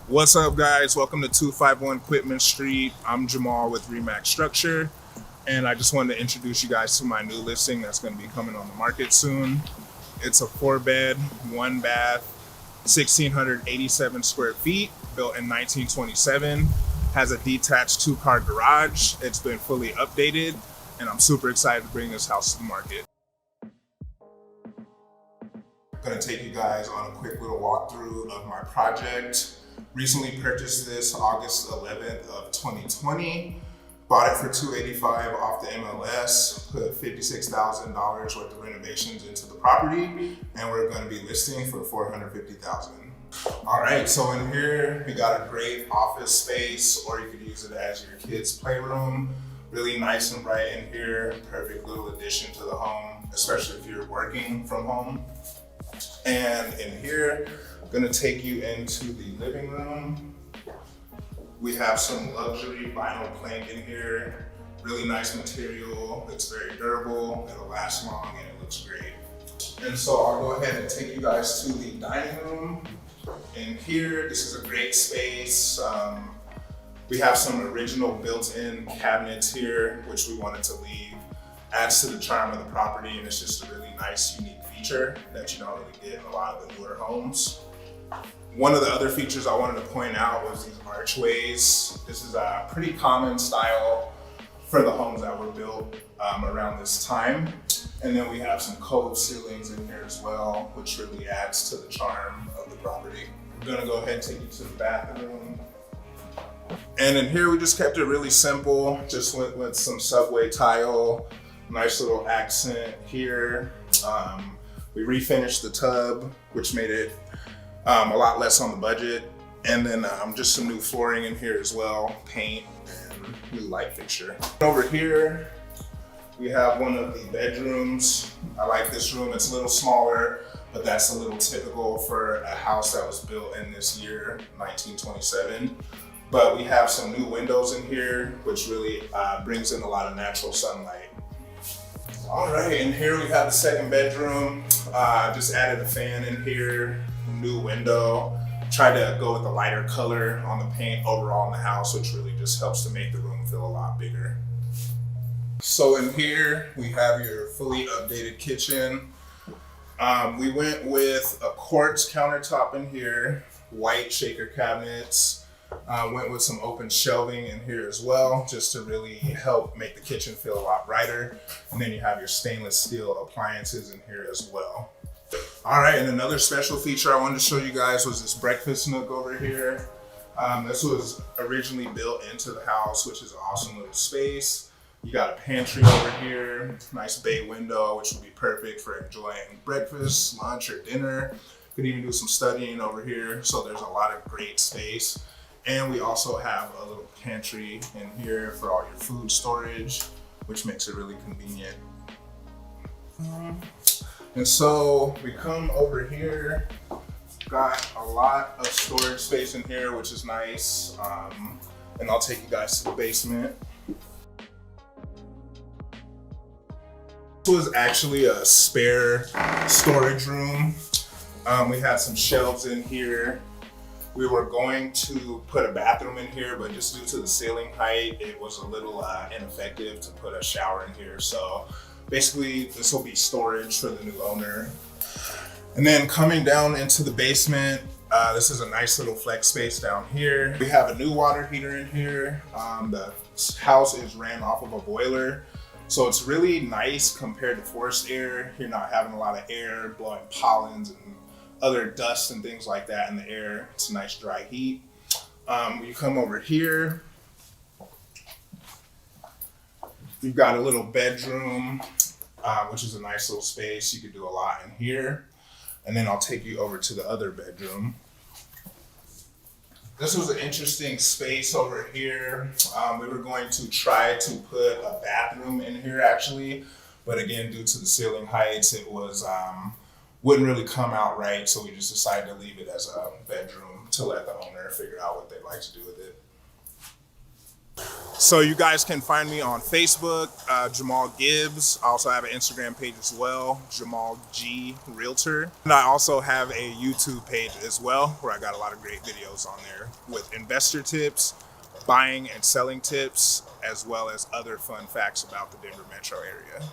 What's up, guys? Welcome to 251 Quitman Street. I'm Jamaal with Remax Structure, and I just wanted to introduce you guys to my new listing that's going to be coming on the market soon. It's a 4-bed, 1-bath, 1,687 square feet, built in 1927. Has a detached 2-car garage. It's been fully updated, and I'm super excited to bring this house to the market. I'm going to take you guys on a quick little walkthrough of my project. Recently purchased this August 11th of 2020. Bought it for $285 off the MLS, put $56,000 worth of renovations into the property, and we're going to be listing for $450,000. All right, so in here we got a great office space, or you could use it as your kids' playroom. Really nice and bright in here. Perfect little addition to the home, especially if you're working from home. And in here, I'm gonna take you into the living room. We have some luxury vinyl plank in here. Really nice material. It's very durable. It'll last long and it looks great. And so I'll go ahead and take you guys to the dining room. In here, this is a great space. We have some original built-in cabinets here, which we wanted to leave. Adds to the charm of the property, and it's just a really nice, unique feature that you don't really get in a lot of the newer homes. One of the other features I wanted to point out was these archways. This is a pretty common style for the homes that were built around this time. And then we have some cove ceilings in here as well, which really adds to the charm of the property. I'm gonna go ahead and take you to the bathroom. And in here, we just kept it really simple. Just went with some subway tile, nice little accent here. We refinished the tub, which made it a lot less on the budget. And then just some new flooring in here as well, paint and new light fixture. Over here, we have one of the bedrooms. I like this room, it's a little smaller, but that's a little typical for a house that was built in this year, 1927. But we have some new windows in here, which really brings in a lot of natural sunlight. All right, and here we have the second bedroom. Just added a fan in here, new window. Tried to go with a lighter color on the paint overall in the house, which really just helps to make the room feel a lot bigger. So in here, we have your fully updated kitchen. We went with a quartz countertop in here, white shaker cabinets. Went with some open shelving in here as well, just to really help make the kitchen feel a lot brighter. And then you have your stainless steel appliances in here as well. All right, and another special feature I wanted to show you guys was this breakfast nook over here. This was originally built into the house, which is an awesome little space. You got a pantry over here, nice bay window, which would be perfect for enjoying breakfast, lunch, or dinner. You could even do some studying over here. So there's a lot of great space. And we also have a little pantry in here for all your food storage, which makes it really convenient. And so we come over here, got a lot of storage space in here, which is nice. And I'll take you guys to the basement. This was actually a spare storage room. We had some shelves in here. We were going to put a bathroom in here, but just due to the ceiling height, it was a little ineffective to put a shower in here. So basically, this will be storage for the new owner. And then coming down into the basement, this is a nice little flex space down here. We have a new water heater in here. The house is ran off of a boiler. So it's really nice compared to forced air. You're not having a lot of air blowing pollens and other dust and things like that in the air. It's a nice dry heat. You come over here, you've got a little bedroom, which is a nice little space. You could do a lot in here. And then I'll take you over to the other bedroom. This was an interesting space over here. We were going to try to put a bathroom in here actually, but again, due to the ceiling heights, it was wouldn't really come out right, so we just decided to leave it as a bedroom to let the owner figure out what they'd like to do with it. So you guys can find me on Facebook, Jamaal Gibbs. I also have an Instagram page as well, Jamaal G Realtor. And I also have a YouTube page as well, where I got a lot of great videos on there with investor tips, buying and selling tips, as well as other fun facts about the Denver metro area.